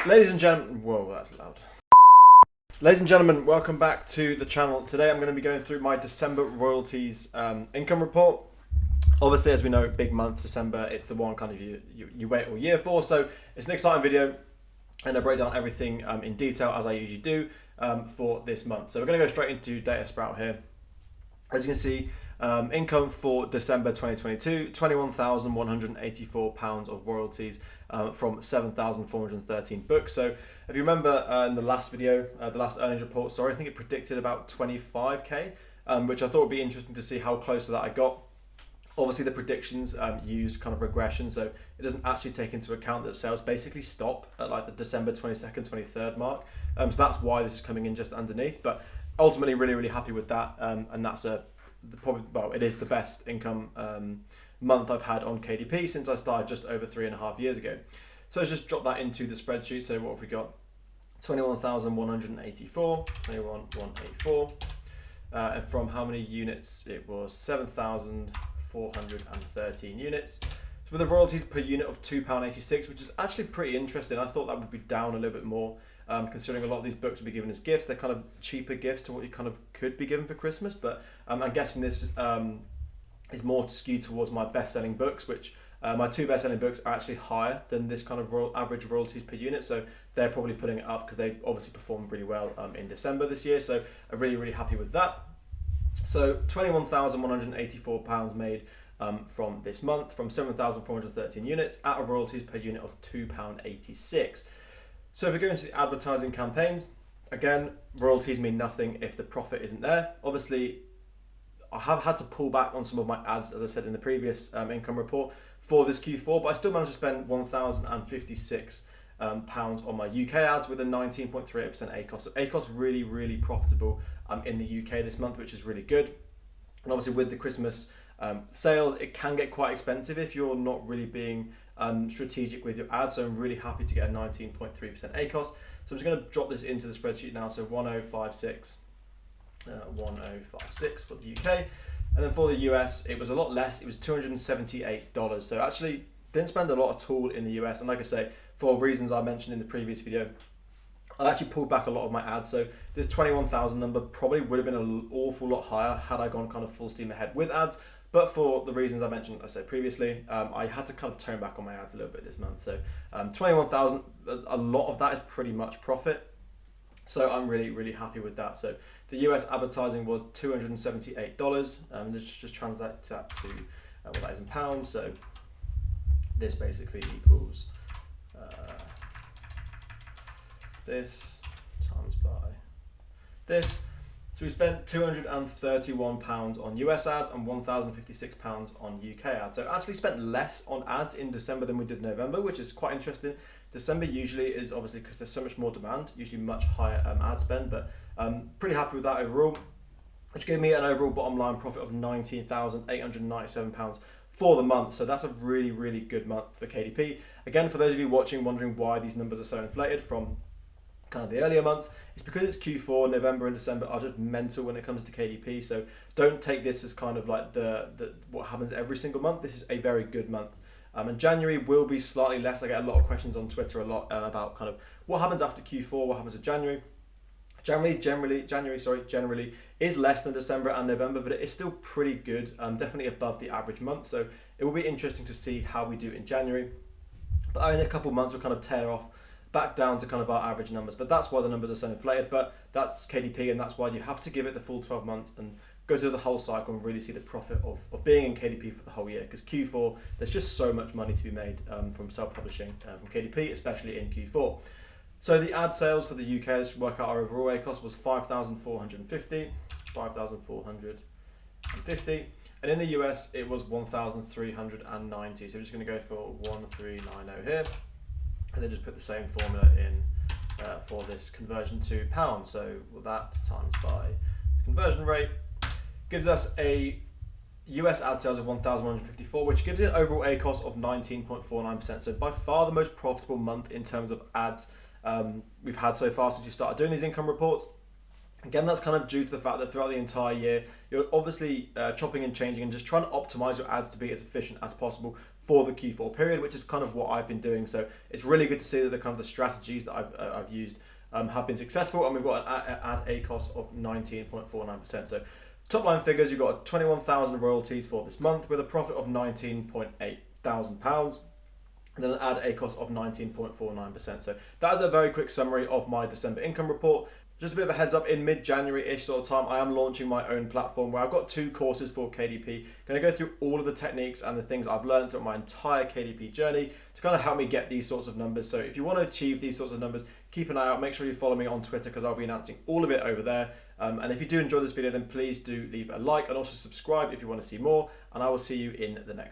Ladies and gentlemen, whoa, that's loud. Ladies and gentlemen, welcome back to the channel. Today I'm going to be going through my December royalties income report. Obviously, as we know, big month, December. It's the one kind of you wait all year for. So it's an exciting video, and I break down everything in detail as I usually do for this month. So we're going to go straight into Data Sprout here. As you can see, income for December 2022, £21,184 of royalties from 7,413 books. So if you remember in the last video, the last earnings report, I think it predicted about 25k, which I thought would be interesting to see how close to that I got. Obviously the predictions used kind of regression, so it doesn't actually take into account that sales basically stop at like the December 22nd, 23rd mark. So that's why this is coming in just underneath, but ultimately really happy with that, and that's it is the best income month I've had on KDP since I started just over 3.5 years ago. So let's just drop that into the spreadsheet. So what have we got? 21,184, 21,184, and from how many units? It was 7,413 units. So with the royalties per unit of £2.86, which is actually pretty interesting. I thought that would be down a little bit more, considering a lot of these books would be given as gifts. They're kind of cheaper gifts to what you kind of could be given for Christmas, but I'm guessing this is more skewed towards my best-selling books, which my two best-selling books are actually higher than this kind of average royalties per unit, so they're probably putting it up because they obviously performed really well in December this year, so I'm really happy with that. So £21,184 made from this month, from 7,413 units at a royalties per unit of £2.86. So if we go into the advertising campaigns, again, royalties mean nothing if the profit isn't there. Obviously, I have had to pull back on some of my ads, as I said in the previous income report for this Q4, but I still managed to spend £1,056 on my UK ads with a 19.38% ACOS. So ACOS really profitable in the UK this month, which is really good. And obviously with the Christmas sales, it can get quite expensive if you're not really being strategic with your ads. So I'm really happy to get a 19.3% ACOS. So I'm just going to drop this into the spreadsheet now. So 1056 for the UK, and then for the US it was a lot less. It was $278. So actually didn't spend a lot at all in the US, and like I say, for reasons I mentioned in the previous video, I actually pulled back a lot of my ads. So this 21,000 number probably would have been an awful lot higher had I gone kind of full steam ahead with ads, but for the reasons I mentioned, I said previously, I had to kind of tone back on my ads a little bit this month. So 21,000, a lot of that is pretty much profit. So I'm really happy with that. So the US advertising was $278. Let's just translate that to what that is in pounds. So this basically equals this times by this. So we spent £231 on US ads and £1,056 on UK ads. So actually spent less on ads in December than we did November, which is quite interesting. December usually is obviously, because there's so much more demand, usually much higher ad spend, but pretty happy with that overall, which gave me an overall bottom line profit of £19,897 for the month. So that's a really good month for KDP. Again, for those of you watching wondering why these numbers are so inflated from kind of the earlier months, it's because it's Q4. November and December are just mental when it comes to KDP, so don't take this as kind of like the what happens every single month. This is a very good month. And January will be slightly less. I get a lot of questions on Twitter about kind of what happens after Q4, what happens with January. January generally is less than December and November, but it is still pretty good, definitely above the average month. So it will be interesting to see how we do in January. But in a couple of months, we'll kind of tail off back down to kind of our average numbers. But that's why the numbers are so inflated. But that's KDP, and that's why you have to give it the full 12 months and go through the whole cycle and really see the profit of being in KDP for the whole year. Because Q4, there's just so much money to be made from self-publishing from KDP, especially in Q4. So the ad sales for the UK, let's work out our overall ACOS, was 5,450, and in the US it was 1,390. So we're just going to go for 1,390 here, and then just put the same formula in for this conversion to pounds. So that times by the conversion rate gives us a US ad sales of 1,154, which gives it an overall ACOS of 19.49%. So by far the most profitable month in terms of ads we've had so far since we started doing these income reports. Again, that's kind of due to the fact that throughout the entire year, you're obviously chopping and changing and just trying to optimize your ads to be as efficient as possible for the Q4 period, which is kind of what I've been doing. So it's really good to see that the kind of the strategies that I've used have been successful, and we've got an ad A cost of 19.49%. So top line figures, you've got 21,000 royalties for this month with a profit of £19.8 thousand, and then an ad A cost of 19.49%. So that is a very quick summary of my December income report. Just a bit of a heads up, in mid-January-ish sort of time, I am launching my own platform where I've got 2 courses for KDP. Going to go through all of the techniques and the things I've learned throughout my entire KDP journey to kind of help me get these sorts of numbers. So if you want to achieve these sorts of numbers, keep an eye out. Make sure you follow me on Twitter because I'll be announcing all of it over there. And if you do enjoy this video, then please do leave a like and also subscribe if you want to see more. And I will see you in the next.